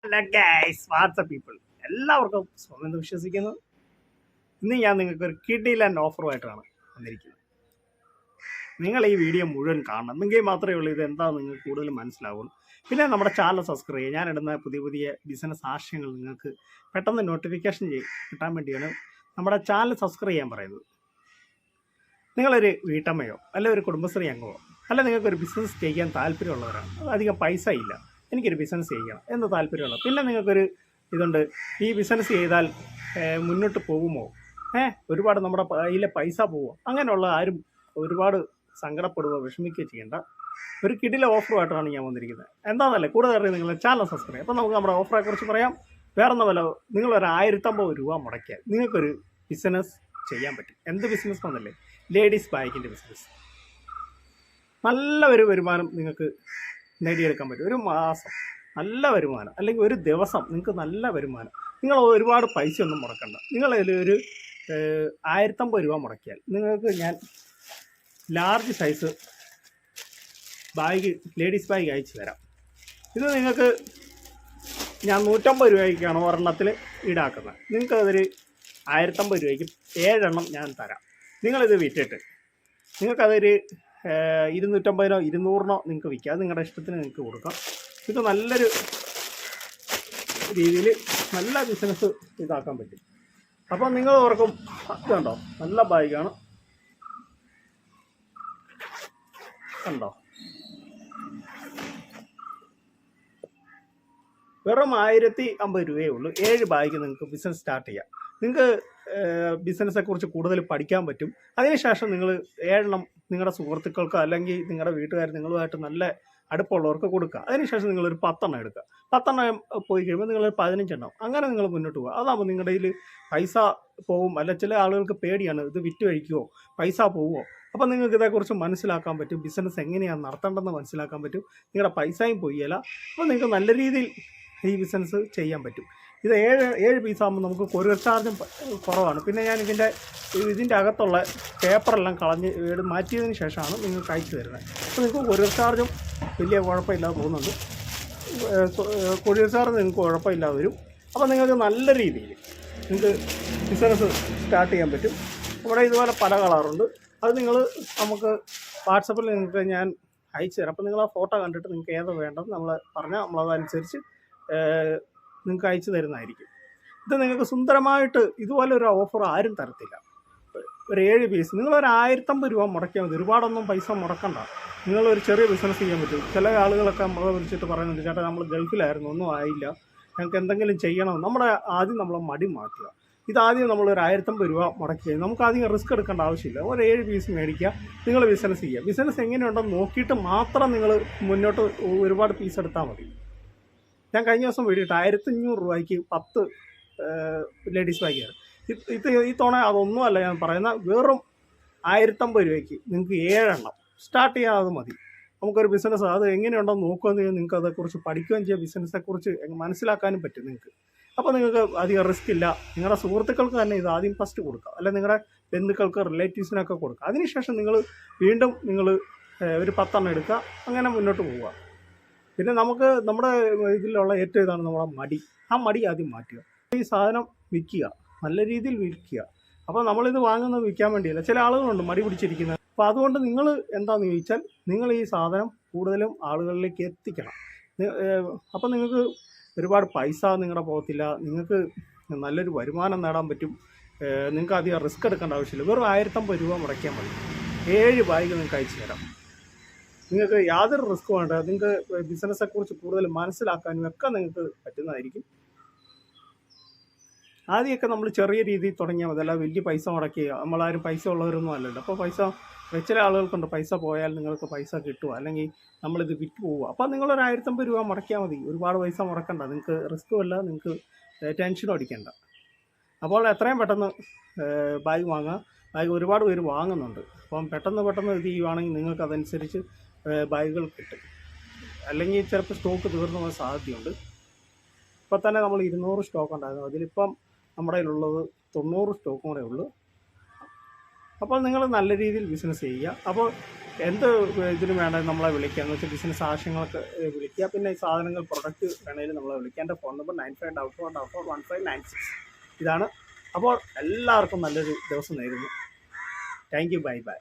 അല്ല guys WhatsApp people എല്ലാവർക്കും സ്വന്തം വിശ്വസിക്കുന്നു. ഇന്ന് ഞാൻ നിങ്ങൾക്ക് ഒരു കിടിലൻ ഓഫറുമായിട്ടാണ് വന്നിരിക്കുന്നത്. നിങ്ങൾ ഈ വീഡിയോ മുഴുവൻ കാണണം, എങ്കിൽ മാത്രമേ ഉള്ളൂ ഇത് എന്താണെന്ന് നിങ്ങൾക്ക് കൂടുതൽ മനസ്സിലാവുള്ളൂ. പിന്നെ നമ്മുടെ ചാനൽ സബ്സ്ക്രൈബ് ചെയ്യുക. ഞാൻ ഇടുന്ന പുതിയ പുതിയ ബിസിനസ് ആശയങ്ങൾ നിങ്ങൾക്ക് പെട്ടെന്ന് നോട്ടിഫിക്കേഷൻ കിട്ടാൻ വേണ്ടിയാണ് നമ്മുടെ ചാനൽ സബ്സ്ക്രൈബ് ചെയ്യാൻ പറയുന്നത്. നിങ്ങളൊരു വീട്ടമ്മയോ അല്ല ഒരു കുടുംബശ്രീ അംഗമോ അല്ല നിങ്ങൾക്കൊരു ബിസിനസ് ചെയ്യാൻ താല്പര്യമുള്ളവരാണ്, അധികം പൈസ ഇല്ല, എനിക്കൊരു ബിസിനസ് ചെയ്യണം എന്ന് താല്പര്യമുള്ള, പിന്നെ നിങ്ങൾക്കൊരു ഇതുണ്ട്, ഈ ബിസിനസ് ചെയ്താൽ മുന്നോട്ട് പോകുമോ, ഒരുപാട് നമ്മുടെ കയ്യിലെ പൈസ പോവുമോ, അങ്ങനെയുള്ള ആരും ഒരുപാട് സങ്കടപ്പെടുകയോ വിഷമിക്കുകയോ ചെയ്യേണ്ട ഒരു കിടില ഓഫറുമായിട്ടാണ് ഞാൻ വന്നിരിക്കുന്നത്. എന്താണെന്നല്ലേ കൂടുതൽ നിങ്ങൾ ചാനൽ സബ്സ്ക്രൈബ്. അപ്പോൾ നമുക്ക് നമ്മുടെ ഓഫറെ കുറിച്ച് പറയാം. വേറൊന്നുമല്ല, നിങ്ങളൊരു 1050 രൂപ മുടക്കിയാൽ നിങ്ങൾക്കൊരു ബിസിനസ് ചെയ്യാൻ പറ്റും. എന്ത് ബിസിനസ് എന്നല്ലേ, ലേഡീസ് ബാഗിൻ്റെ ബിസിനസ്. നല്ല ഒരു വരുമാനം നിങ്ങൾക്ക് നേടിയെടുക്കാൻ പറ്റും. ഒരു മാസം നല്ല വരുമാനം, അല്ലെങ്കിൽ ഒരു ദിവസം നിങ്ങൾക്ക് നല്ല വരുമാനം. നിങ്ങൾ ഒരുപാട് പൈസ ഒന്നും മുടക്കണ്ട. നിങ്ങളതിൽ ഒരു 1050 രൂപ മുടക്കിയാൽ നിങ്ങൾക്ക് ഞാൻ large size bag, ladies bag അയച്ചു തരാം. ഇത് നിങ്ങൾക്ക് ഞാൻ 150 രൂപയ്ക്കാണ് ഒരെണ്ണത്തിൽ ഈടാക്കുന്നത്. നിങ്ങൾക്കതൊരു 1050 രൂപയ്ക്ക് 7 എണ്ണം ഞാൻ തരാം. നിങ്ങളിത് വിറ്റിട്ട് നിങ്ങൾക്കതൊരു 250നോ 200നോ നിങ്ങൾക്ക് വിൽക്കാം. അത് നിങ്ങളുടെ ഇഷ്ടത്തിന് നിങ്ങൾക്ക് കൊടുക്കാം. ഇത് നല്ലൊരു രീതിയിൽ നല്ല ബിസിനസ് ഇതാക്കാൻ പറ്റും. അപ്പോൾ നിങ്ങൾ ഓർക്കും, കണ്ടോ നല്ല ബാഗാണ്, കണ്ടോ, വെറും 1050 രൂപയേ ഉള്ളൂ. 7 ബാഗ് നിങ്ങൾക്ക് ബിസിനസ് സ്റ്റാർട്ട് ചെയ്യാം. നിങ്ങൾക്ക് ബിസിനസ്സെക്കുറിച്ച് കൂടുതൽ പഠിക്കാൻ പറ്റും. അതിനുശേഷം നിങ്ങൾ 7 എണ്ണം നിങ്ങളുടെ സുഹൃത്തുക്കൾക്ക് അല്ലെങ്കിൽ നിങ്ങളുടെ വീട്ടുകാർ നിങ്ങളുമായിട്ട് നല്ല അടുപ്പമുള്ളവർക്ക് കൊടുക്കുക. അതിനുശേഷം നിങ്ങളൊരു 10 എണ്ണം എടുക്കുക. 10 എണ്ണം പോയി കഴിയുമ്പോൾ നിങ്ങളൊരു 15 എണ്ണം, അങ്ങനെ നിങ്ങൾ മുന്നോട്ട് പോകുക. അതാകുമ്പോൾ നിങ്ങളുടെ കയ്യിൽ പൈസ പോവും. അല്ല, ചില ആളുകൾക്ക് പേടിയാണ്, ഇത് വിറ്റ് കഴിക്കുമോ, പൈസ പോവുമോ. അപ്പോൾ നിങ്ങൾക്ക് ഇതേക്കുറിച്ച് മനസ്സിലാക്കാൻ പറ്റും. ബിസിനസ് എങ്ങനെയാണ് നടത്തേണ്ടതെന്ന് മനസ്സിലാക്കാൻ പറ്റും. നിങ്ങളുടെ പൈസയും പോയില്ല. അപ്പോൾ നിങ്ങൾക്ക് നല്ല രീതിയിൽ ഈ ബിസിനസ് ചെയ്യാൻ പറ്റും. ഇത് 7 പീസാകുമ്പോൾ നമുക്ക് കൊറിയർ ചാർജും കുറവാണ്. പിന്നെ ഞാൻ ഇതിൻ്റെ അകത്തുള്ള പേപ്പറെല്ലാം കളഞ്ഞ് മാറ്റിയതിന് ശേഷമാണ് നിങ്ങൾക്ക് അയച്ചു തരുന്നത്. അപ്പോൾ നിങ്ങൾക്ക് കൊറിയർ ചാർജും വലിയ കുഴപ്പമില്ലാതെ പോകുന്നുണ്ട്. കൊറിയർ ചാർജ് നിങ്ങൾക്ക് കുഴപ്പമില്ലാതെ വരും. അപ്പോൾ നിങ്ങൾക്ക് നല്ല രീതിയിൽ നിങ്ങൾക്ക് ബിസിനസ് സ്റ്റാർട്ട് ചെയ്യാൻ പറ്റും. നമ്മുടെ ഇതുപോലെ പല കളറുണ്ട്. അത് നമുക്ക് വാട്സപ്പിൽ നിങ്ങൾക്ക് ഞാൻ അയച്ചു തരാം. അപ്പോൾ നിങ്ങൾ ആ ഫോട്ടോ കണ്ടിട്ട് നിങ്ങൾക്ക് ഏത് വേണ്ടത് നമ്മൾ പറഞ്ഞാൽ നമ്മളതനുസരിച്ച് നിങ്ങൾക്ക് അയച്ചു തരുന്നതായിരിക്കും. ഇത് നിങ്ങൾക്ക് സുന്ദരമായിട്ട് ഇതുപോലെ ഒരു ഓഫർ ആരും തരത്തില്ല. ഒരു 7 പീസ് നിങ്ങളൊരു 1050 രൂപ മുടക്കിയാൽ മതി. ഒരുപാടൊന്നും പൈസ മുടക്കണ്ട. നിങ്ങളൊരു ചെറിയ ബിസിനസ് ചെയ്യാൻ പറ്റും. ചില ആളുകളൊക്കെ നമ്മളെ വിളിച്ചിട്ട് പറയുന്നുണ്ട്, ചേട്ടാ നമ്മൾ ഗൾഫിലായിരുന്നു, ഒന്നും ആയില്ല, ഞങ്ങൾക്ക് എന്തെങ്കിലും ചെയ്യണം. ആദ്യം നമ്മളെ മടി മാറ്റുക. ഇതാദ്യം നമ്മളൊരു 1050 രൂപ മുടക്കി കഴിഞ്ഞാൽ നമുക്ക് ആദ്യം റിസ്ക് എടുക്കേണ്ട ആവശ്യമില്ല. ഒരു 7 പീസ് മേടിക്കുക, നിങ്ങൾ ബിസിനസ് ചെയ്യുക. ബിസിനസ് എങ്ങനെയുണ്ടെന്ന് നോക്കിയിട്ട് മാത്രം നിങ്ങൾ മുന്നോട്ട് ഒരുപാട് പീസ് എടുത്താൽ മതി. ഞാൻ കഴിഞ്ഞ ദിവസം വേണ്ടിയിട്ട് 1500 രൂപയ്ക്ക് 10 ലേഡീസ് ബാഗാണ്. ഈ തവണ അതൊന്നുമല്ല ഞാൻ പറയുന്ന, വെറും 1050 രൂപയ്ക്ക് നിങ്ങൾക്ക് 7 എണ്ണം സ്റ്റാർട്ട് ചെയ്യാതെ മതി. നമുക്കൊരു ബിസിനസ് അത് എങ്ങനെയുണ്ടെന്ന് നോക്കുകയും ചെയ്യും, നിങ്ങൾക്ക് അതേക്കുറിച്ച് പഠിക്കുകയും ചെയ്യാം, ബിസിനസ്സെക്കുറിച്ച് മനസ്സിലാക്കാനും പറ്റും നിങ്ങൾക്ക്. അപ്പോൾ നിങ്ങൾക്ക് അധികം റിസ്ക് ഇല്ല. നിങ്ങളുടെ സുഹൃത്തുക്കൾക്ക് തന്നെ ഇത് ആദ്യം ഫസ്റ്റ് കൊടുക്കുക, അല്ലെങ്കിൽ നിങ്ങളുടെ ബന്ധുക്കൾക്ക്, റിലേറ്റീവ്സിനൊക്കെ കൊടുക്കുക. അതിനുശേഷം വീണ്ടും നിങ്ങൾ ഒരു 10 എണ്ണം എടുക്കുക, അങ്ങനെ മുന്നോട്ട് പോവുക. പിന്നെ നമ്മുടെ ഇതിലുള്ള ഏറ്റവും ഇതാണ് നമ്മുടെ മടി. ആ മടി ആദ്യം മാറ്റുക. ഈ സാധനം വിൽക്കുക, നല്ല രീതിയിൽ വിൽക്കുക. അപ്പോൾ നമ്മളിത് വാങ്ങുന്നത് വിൽക്കാൻ വേണ്ടിയല്ല. ചില ആളുകളുണ്ട് മടി പിടിച്ചിരിക്കുന്നത്. അപ്പോൾ അതുകൊണ്ട് നിങ്ങൾ എന്താണെന്ന് ചോദിച്ചാൽ, നിങ്ങൾ ഈ സാധനം കൂടുതലും ആളുകളിലേക്ക് എത്തിക്കണം. അപ്പോൾ നിങ്ങൾക്ക് ഒരുപാട് പൈസ നിങ്ങളുടെ പോകത്തില്ല. നിങ്ങൾക്ക് നല്ലൊരു വരുമാനം നേടാൻ പറ്റും. നിങ്ങൾക്ക് അധികം റിസ്ക് എടുക്കേണ്ട ആവശ്യമില്ല. വെറും 1050 രൂപ മുടക്കിയാൽ മതി. 7 ബാഗ് നിങ്ങൾക്ക് അയച്ചു തരാം. നിങ്ങൾക്ക് യാതൊരു റിസ്ക് വേണ്ട. നിങ്ങൾക്ക് ബിസിനസ്സെക്കുറിച്ച് കൂടുതൽ മനസ്സിലാക്കാനും ഒക്കെ നിങ്ങൾക്ക് പറ്റുന്നതായിരിക്കും. ആദ്യമൊക്കെ നമ്മൾ ചെറിയ രീതിയിൽ തുടങ്ങിയാൽ മതി. അല്ല വലിയ പൈസ മുടക്കി, നമ്മളാരും പൈസ ഉള്ളവരൊന്നും അല്ലല്ലോ. അപ്പോൾ ചില ആളുകൾക്കുണ്ട് പൈസ പോയാൽ നിങ്ങൾക്ക് പൈസ കിട്ടുക, അല്ലെങ്കിൽ നമ്മളിത് വിറ്റ് പോവുക. അപ്പോൾ നിങ്ങളൊരു 1050 രൂപ മുടക്കിയാൽ മതി. ഒരുപാട് പൈസ മുടക്കണ്ട. നിങ്ങൾക്ക് റിസ്ക്കും അല്ല, നിങ്ങൾക്ക് ടെൻഷനും അടിക്കണ്ട. അപ്പോൾ എത്രയും പെട്ടെന്ന് ബാഗ് വാങ്ങുക. ബാഗ് ഒരുപാട് പേര് വാങ്ങുന്നുണ്ട്. അപ്പം പെട്ടെന്ന് ഇത് ചെയ്യുവാണെങ്കിൽ നിങ്ങൾക്ക് അതനുസരിച്ച് ബാഗുകൾ കിട്ടും. അല്ലെങ്കിൽ ചിലപ്പോൾ സ്റ്റോക്ക് തീർന്നു പോകാൻ സാധ്യതയുണ്ട്. ഇപ്പോൾ തന്നെ നമ്മൾ 200 സ്റ്റോക്ക് ഉണ്ടായിരുന്നു. അതിലിപ്പം നമ്മുടെ കയ്യിലുള്ളത് 90 സ്റ്റോക്കും കൂടെ ഉള്ളൂ. അപ്പോൾ നിങ്ങൾ നല്ല രീതിയിൽ ബിസിനസ് ചെയ്യുക. അപ്പോൾ എന്ത് ഇതിന് വേണമെങ്കിൽ നമ്മളെ വിളിക്കുക എന്ന് വെച്ചാൽ ബിസിനസ് ആവശ്യങ്ങൾക്ക് വിളിക്കുക. പിന്നെ ഈ സാധനങ്ങൾ പ്രൊഡക്റ്റ് വേണമെങ്കിലും നമ്മളെ വിളിക്കുക. എൻ്റെ ഫോൺ നമ്പർ 95441596 ഇതാണ്. അപ്പോൾ എല്ലാവർക്കും നല്ലൊരു ദിവസം നേരുന്നു. Thank you. Bye bye.